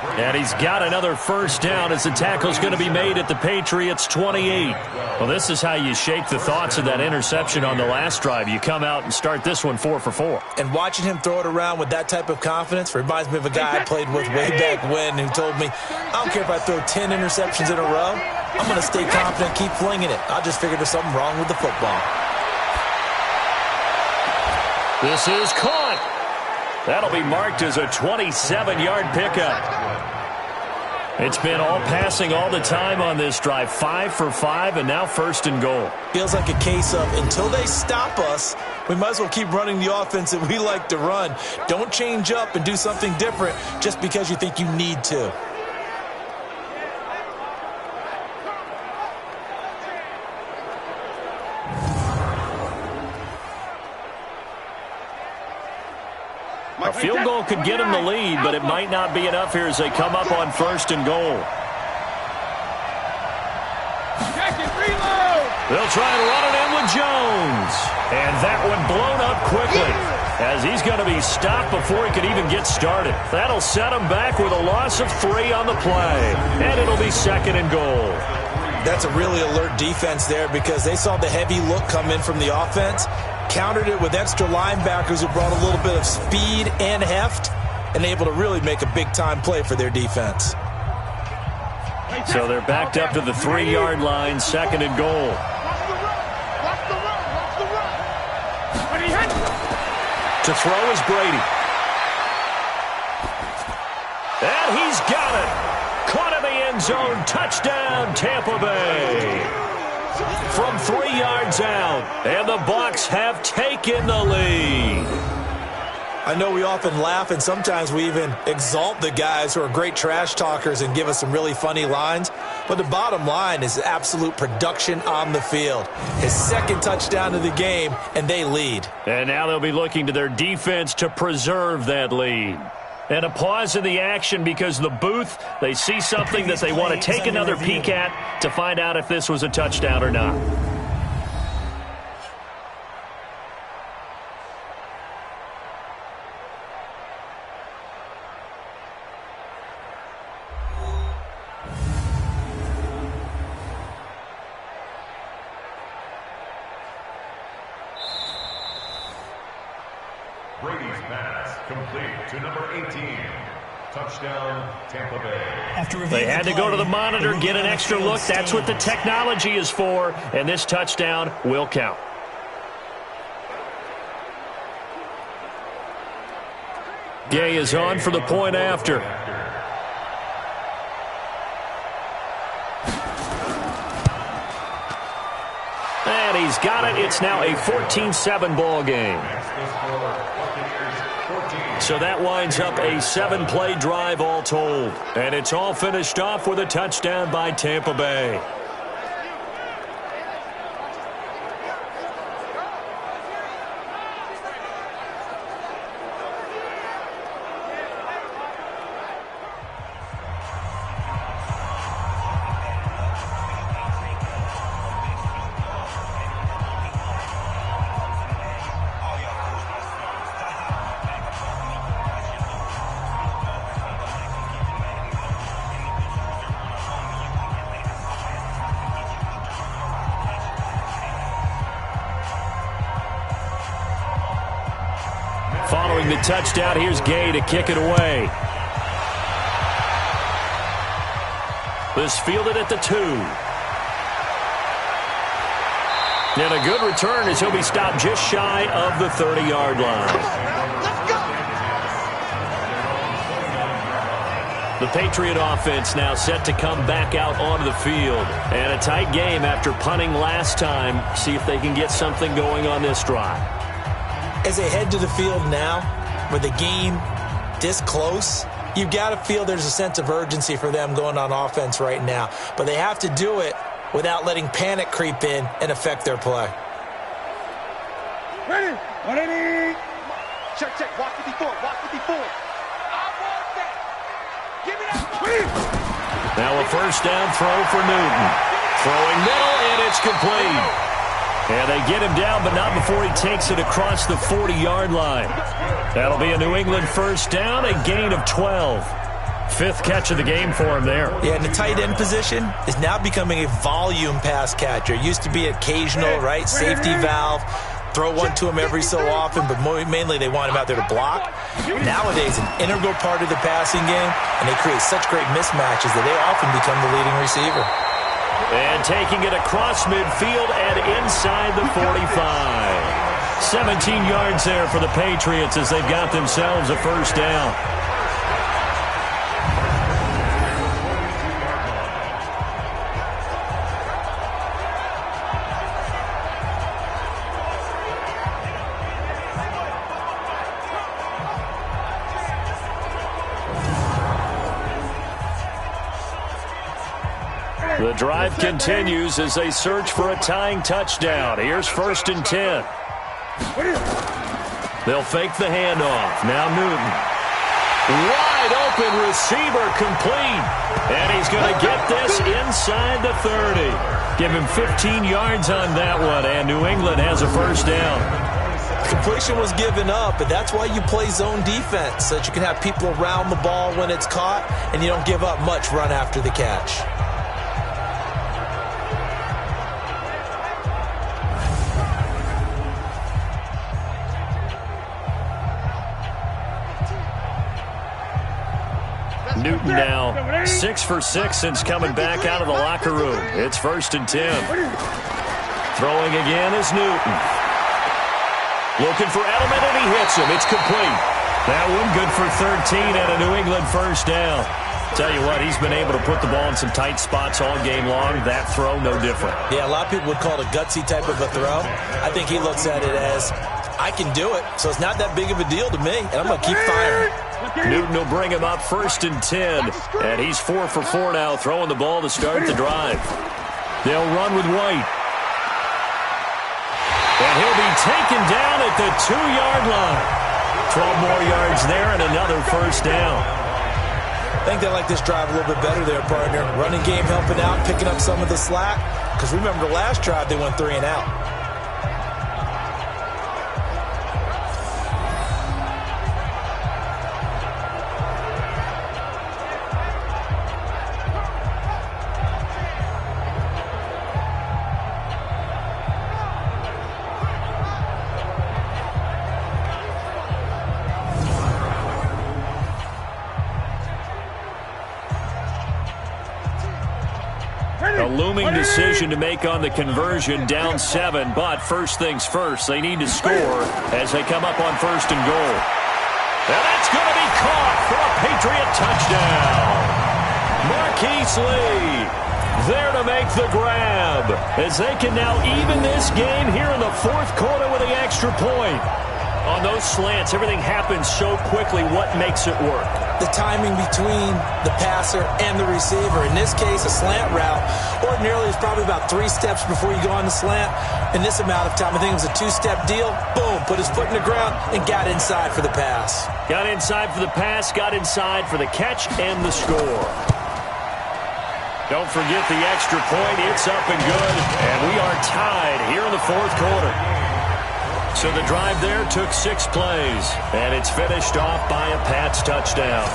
And he's got another first down as the tackle's going to be made at the Patriots' 28. Well, this is how you shake the thoughts of that interception on the last drive. You come out and start this one 4 for 4. And watching him throw it around with that type of confidence reminds me of a guy I played with way back when who told me, I don't care if I throw 10 interceptions in a row, I'm going to stay confident, keep flinging it. I just figured there's something wrong with the football. This is caught. That'll be marked as a 27-yard pickup. It's been all passing all the time on this drive. 5 for 5, and now first and goal. Feels like a case of until they stop us, we might as well keep running the offense that we like to run. Don't change up and do something different just because you think you need to. A field goal could get them the lead, but it might not be enough here as they come up on first and goal. They'll try and run it in with Jones. And that one blown up quickly as he's going to be stopped before he could even get started. That'll set him back with a loss of 3 on the play. And it'll be second and goal. That's a really alert defense there because they saw the heavy look come in from the offense, countered it with extra linebackers who brought a little bit of speed and heft, and able to really make a big-time play for their defense. So they're backed up to the 3-yard line, second and goal. To throw is Brady. And he's got it. Caught in the end zone. Touchdown, Tampa Bay. From 3 yards out. And the Bucs have taken the lead. I know we often laugh and sometimes we even exalt the guys who are great trash talkers and give us some really funny lines. But the bottom line is absolute production on the field. His second touchdown of the game, and they lead. And now they'll be looking to their defense to preserve that lead. And a pause in the action because the booth, they see something that they want to take another peek at to find out if this was a touchdown or not. Brady's pass complete to number 18. Touchdown, Tampa Bay. They had to go to the monitor, get an extra look. That's what the technology is for, and this touchdown will count. Gay is on for the point after. And he's got it. It's now a 14-7 ball game. So that winds up a 7-play drive all told. And it's all finished off with a touchdown by Tampa Bay. Following the touchdown, here's Gay to kick it away. This fielded at the 2. And a good return as he'll be stopped just shy of the 30-yard line. The Patriot offense now set to come back out onto the field. And a tight game after punting last time. See if they can get something going on this drive. As they head to the field now, with the game this close, you've got to feel there's a sense of urgency for them going on offense right now. But they have to do it without letting panic creep in and affect their play. Ready? 180. Check, check. Watch 54. Watch 54. I want that. Give me that. Now a first down throw for Newton. Throwing middle, and it's complete. And they get him down, but not before he takes it across the 40-yard line. That'll be a New England first down, a gain of 12. fifth catch of the game for him there. Yeah, and the tight end position is now becoming a volume pass catcher. It used to be occasional, right? Safety valve. Throw one to him every so often, but mainly they want him out there to block. Nowadays, an integral part of the passing game, and they create such great mismatches that they often become the leading receiver. And taking it across midfield and inside the 45. 17 yards there for the Patriots as they've got themselves a first down. The drive continues as they search for a tying touchdown. Here's 1st and 10. They'll fake the handoff. Now Newton. Wide open receiver complete. And he's going to get this inside the 30. Give him 15 yards on that one, and New England has a first down. Completion was given up, but that's why you play zone defense, so that you can have people around the ball when it's caught, and you don't give up much run after the catch. Newton now 6 for 6 since coming back out of the locker room. It's 1st and 10. Throwing again is Newton. Looking for Edelman, and he hits him. It's complete. That one good for 13 and a New England first down. Tell you what, he's been able to put the ball in some tight spots all game long. That throw, no different. Yeah, a lot of people would call it a gutsy type of a throw. I think he looks at it as, I can do it, so it's not that big of a deal to me, and I'm going to keep firing. Newton will bring him up 1st and 10, and he's 4 for 4 now, throwing the ball to start the drive. They'll run with White. And he'll be taken down at the 2-yard line. 12 more yards there and another first down. I think they like this drive a little bit better there, partner. Running game helping out, picking up some of the slack. Because remember, the last drive they went 3 and out. A looming decision to make on the conversion, down 7, but first things first, they need to score as they come up on 1st and goal. And that's going to be caught for a Patriot touchdown. Marquise Lee there to make the grab as they can now even this game here in the 4th quarter with the extra point. On those slants, everything happens so quickly. What makes it work? The timing between the passer and the receiver. In this case, a slant route ordinarily is probably about 3 steps before you go on the slant. In this amount of time, I think it was a 2-step deal. Boom, put his foot in the ground and got inside for the pass. Got inside for the pass, got inside for the catch and the score. Don't forget the extra point. It's up and good. And we are tied here in the 4th quarter. So the drive there took 6 plays, and it's finished off by a Pats touchdown.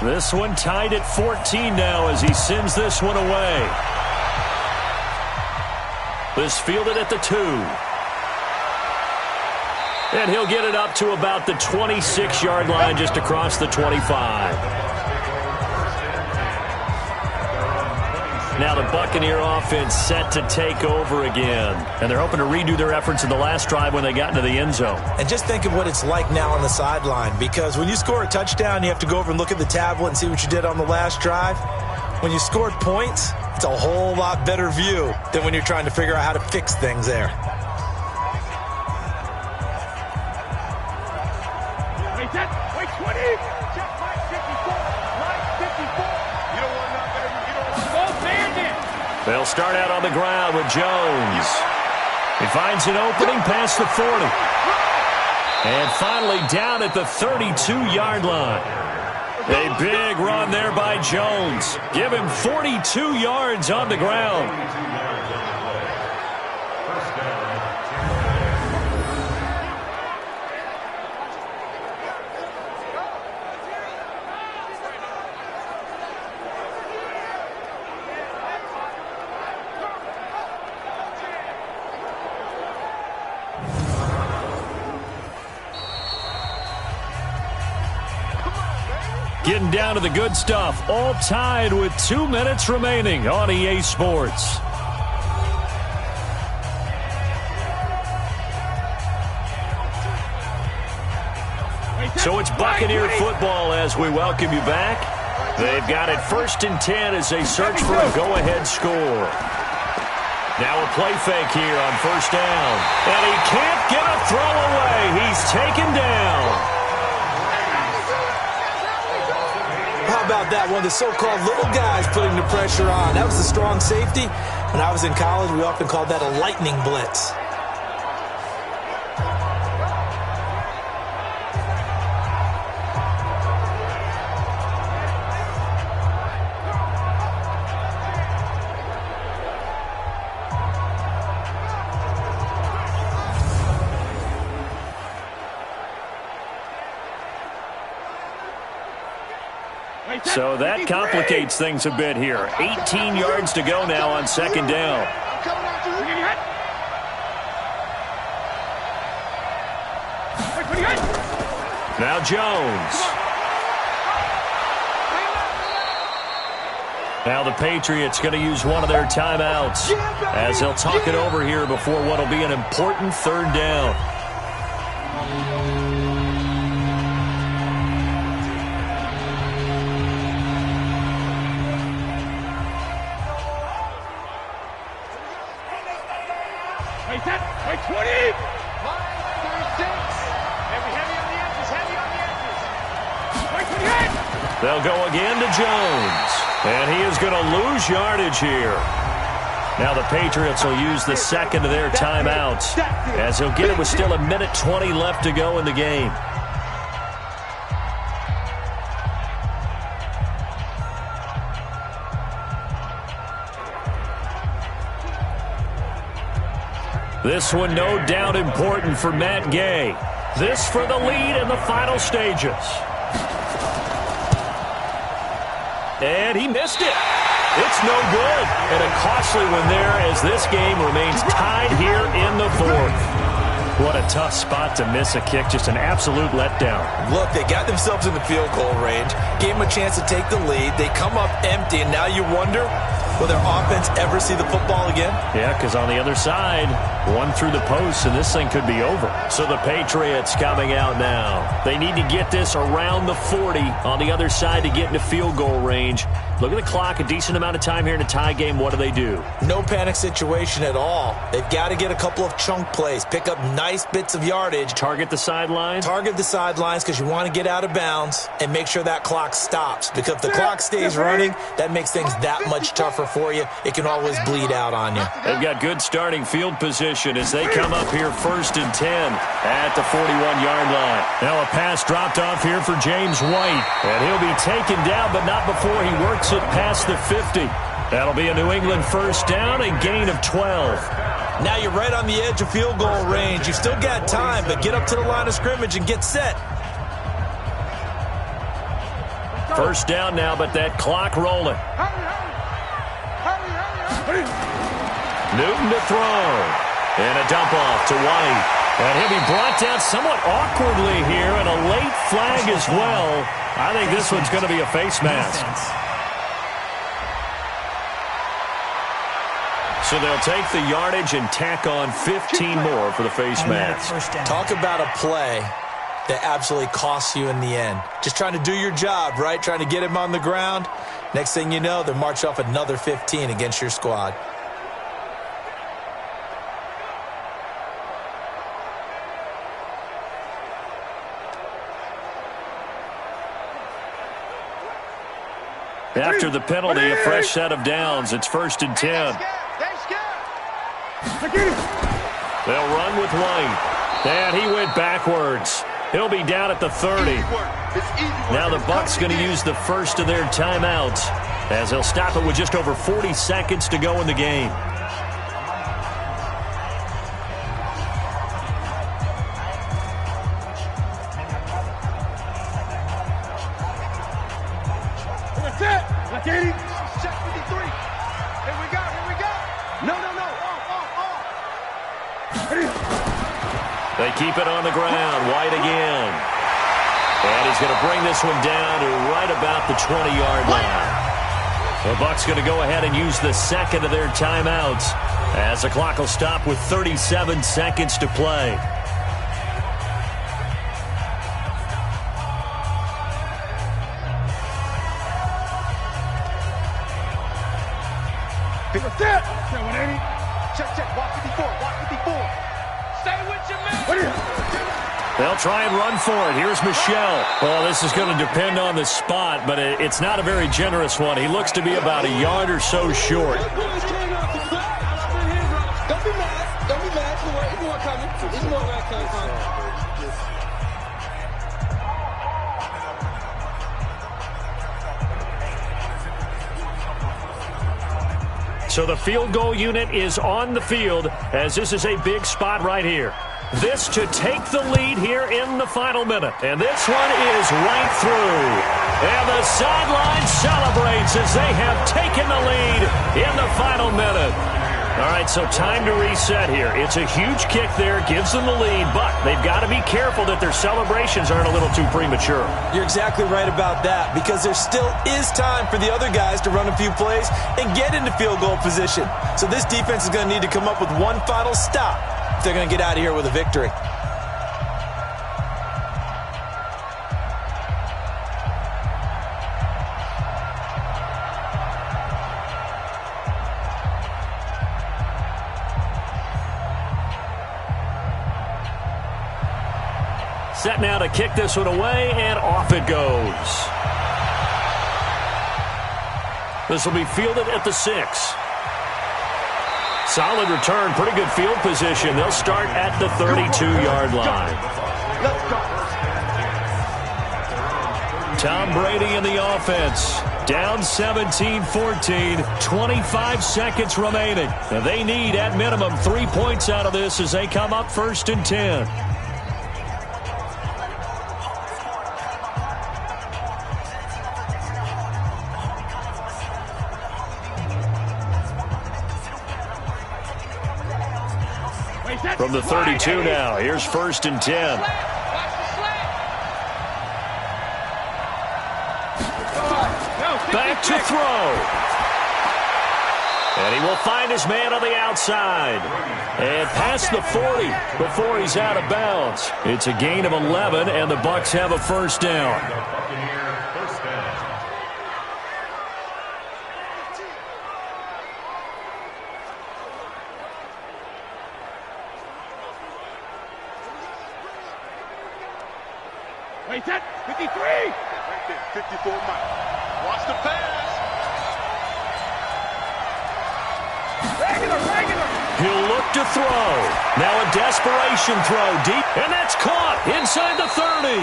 This one tied at 14 now as he sends this one away. This fielded at the 2. And he'll get it up to about the 26-yard line just across the 25. Now the Buccaneer offense set to take over again. And they're hoping to redo their efforts in the last drive when they got into the end zone. And just think of what it's like now on the sideline. Because when you score a touchdown, you have to go over and look at the tablet and see what you did on the last drive. When you scored points, it's a whole lot better view than when you're trying to figure out how to fix things there. Wait, 20. Check 54. They'll start out on the ground with Jones. He finds an opening past the 40. And finally down at the 32-yard line. A big run there by Jones. Give him 42 yards on the ground. Getting down to the good stuff. All tied with 2 minutes remaining on EA Sports. So it's Buccaneer football as we welcome you back. They've got it 1st and 10 as they search for a go-ahead score. Now a play fake here on 1st down. And he can't get a throw away. He's taken down. How about that one? The so-called little guys putting the pressure on. That was a strong safety. When I was in college, we often called that a lightning blitz. So that complicates things a bit here. 18 yards to go now on 2nd down. Now Jones. Now the Patriots going to use one of their timeouts as they'll talk it over here before what will be an important 3rd down. They'll go again to Jones. And he is going to lose yardage here. Now the Patriots will use the 2nd of their timeouts as he'll get it with still 1:20 left to go in the game. This one no doubt important for Matt Gay. This for the lead in the final stages. And he missed it. It's no good. And a costly one there as this game remains tied here in the 4th. What a tough spot to miss a kick. Just an absolute letdown. Look, they got themselves in the field goal range. Gave them a chance to take the lead. They come up empty, and now you wonder, will their offense ever see the football again? Yeah, because on the other side, one through the post, and this thing could be over. So the Patriots coming out now. They need to get this around the 40 on the other side to get into field goal range. Look at the clock, a decent amount of time here in a tie game. What do? No panic situation at all. They've got to get a couple of chunk plays, pick up nice bits of yardage. Target the sidelines? Target the sidelines because you want to get out of bounds and make sure that clock stops. Because if the clock stays running, that makes things that much tougher for you. It can always bleed out on you. They've got good starting field position as they come up here 1st and 10 at the 41-yard line. Now a pass dropped off here for James White. And he'll be taken down, but not before he works it past the 50. That'll be a New England 1st down, a gain of 12. Now you're right on the edge of field goal range. You've still got time, but get up to the line of scrimmage and get set. 1st down now, but that clock rolling. Newton to throw. And a dump off to White. And he'll be brought down somewhat awkwardly here, and a late flag as well. I think this one's going to be a face mask. So they'll take the yardage and tack on 15 more for the face mask. Talk about a play that absolutely costs you in the end. Just trying to do your job, right? Trying to get him on the ground. Next thing you know, they march off another 15 against your squad. After the penalty, a fresh set of downs. It's 1st and 10. They'll run with White. And he went backwards. He'll be down at the 30. Now the Bucs going to use the first of their timeouts as they'll stop it with just over 40 seconds to go in the game. They keep it on the ground. White again. And he's going to bring this one down to right about the 20-yard line. The Bucs going to go ahead and use the second of their timeouts as the clock will stop with 37 seconds to play. Check. Walk 54. Stay with your man. They'll try and run for it. Here's Michelle. Well, this is going to depend on the spot, but it's not a very generous one. He looks to be about a yard or so short. Don't be mad. There's more coming. There's more coming. So the field goal unit is on the field as this is a big spot right here. This to take the lead here in the final minute. And this one is right through. And the sideline celebrates as they have taken the lead in the final minute. All right, so time to reset here. It's a huge kick there, gives them the lead, but they've got to be careful that their celebrations aren't a little too premature. You're exactly right about that, because there still is time for the other guys to run a few plays and get into field goal position. So this defense is going to need to come up with one final stop if they're going to get out of here with a victory. Set now to kick this one away, and off it goes. This will be fielded at the 6. Solid return, pretty good field position. They'll start at the 32-yard line. Tom Brady in the offense. Down 17-14, 25 seconds remaining. Now they need, at minimum, 3 points out of this as they come up 1st and 10. From the 32 now, here's 1st and 10. Back to throw. And he will find his man on the outside. And past the 40 before he's out of bounds. It's a gain of 11, and the Bucs have a first down. Wait, that 53. Right there, 54 Mike. Watch the pass. Regular. He'll look to throw. Now a desperation throw deep, and that's caught inside the 30.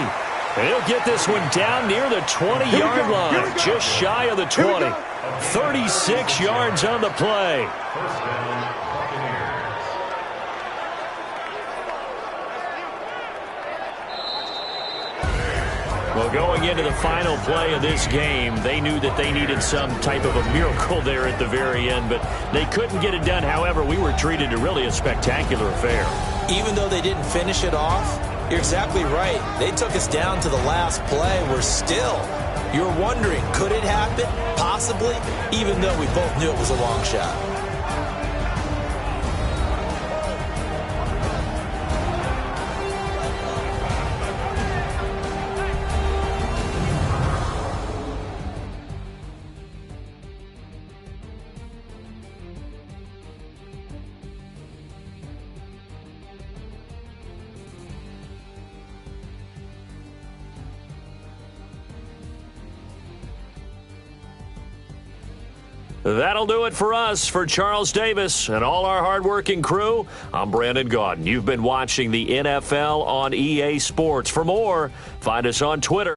And he'll get this one down near the 20-yard line, just shy of the 20. 36 yards on the play. Well, going into the final play of this game, they knew that they needed some type of a miracle there at the very end, but they couldn't get it done. However, we were treated to really a spectacular affair. Even though they didn't finish it off, you're exactly right. They took us down to the last play. You're wondering, could it happen? Possibly, even though we both knew it was a long shot. That'll do it for us. For Charles Davis and all our hardworking crew, I'm Brandon Gaudin. You've been watching the NFL on EA Sports. For more, find us on Twitter.